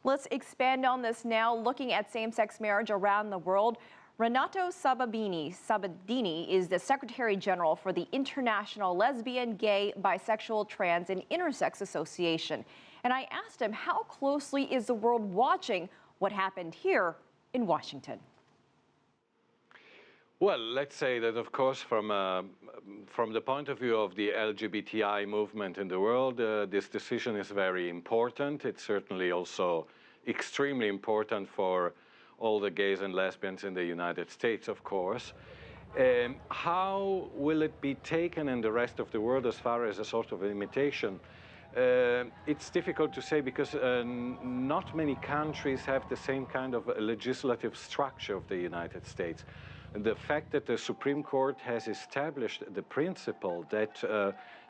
Let's expand on this now, looking at same-sex marriage around the world. Renato Sabbadini is the Secretary General for the International Lesbian, Gay, Bisexual, Trans, and Intersex Association. And I asked him, how closely is the world watching what happened here in Washington? Well, let's say that, of course, from the point of view of the LGBTI movement in the world, this decision is very important. It's certainly also extremely important for all the gays and lesbians in the United States, of course. How will it be taken in the rest of the world as far as a sort of imitation? It's difficult to say because not many countries have the same kind of legislative structure of the United States. The fact that the Supreme Court has established the principle that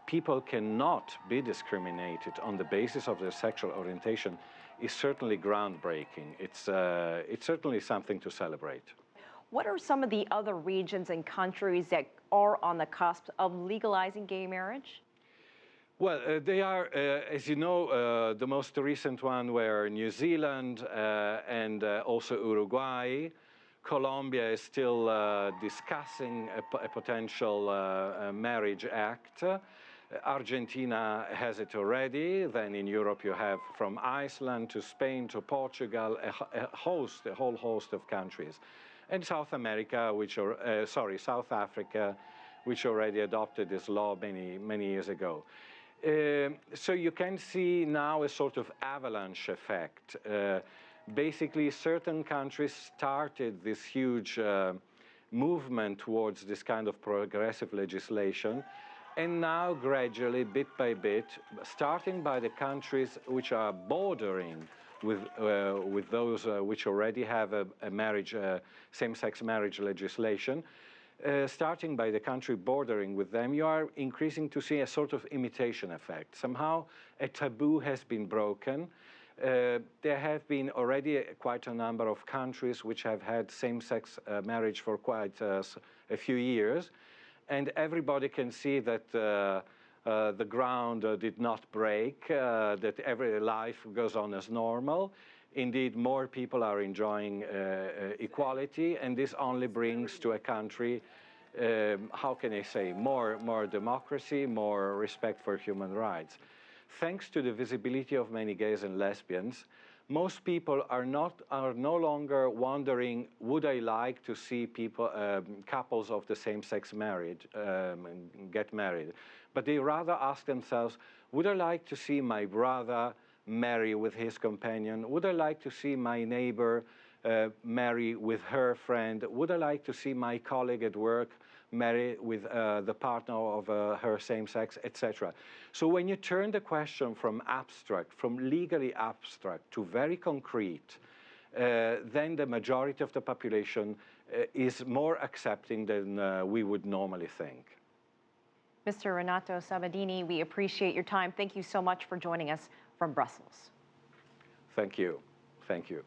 people cannot be discriminated on the basis of their sexual orientation is certainly groundbreaking. It's certainly something to celebrate. What are some of the other regions and countries that are on the cusp of legalizing gay marriage? Well, they are, as you know, the most recent one were New Zealand and also Uruguay. Colombia is still discussing a potential marriage act. Argentina has it already. Then in Europe you have from Iceland to Spain to Portugal a whole host of countries. And South America, South Africa, which already adopted this law many years ago. So you can see now a sort of avalanche effect. Basically, certain countries started this huge movement towards this kind of progressive legislation, and now gradually, bit by bit, starting by the countries which are bordering with those which already have a marriage, same-sex marriage legislation, starting by the country bordering with them, you are increasing to see a sort of imitation effect. Somehow a taboo has been broken. There have been already quite a number of countries which have had same-sex marriage for quite a few years, and everybody can see that the ground did not break, that every life goes on as normal. Indeed, more people are enjoying equality, and this only brings to a country, how can I say, more democracy, more respect for human rights. Thanks to the visibility of many gays and lesbians, most people are no longer wondering, would I like to see couples of the same-sex marriage get married? But they rather ask themselves, would I like to see my brother marry with his companion? Would I like to see my neighbor marry with her friend? Would I like to see my colleague at work marry with the partner of her same sex, etc. So when you turn the question from abstract, from legally abstract to very concrete, then the majority of the population is more accepting than we would normally think. Mr. Renato Sabbadini, we appreciate your time. Thank you so much for joining us from Brussels. Thank you. Thank you.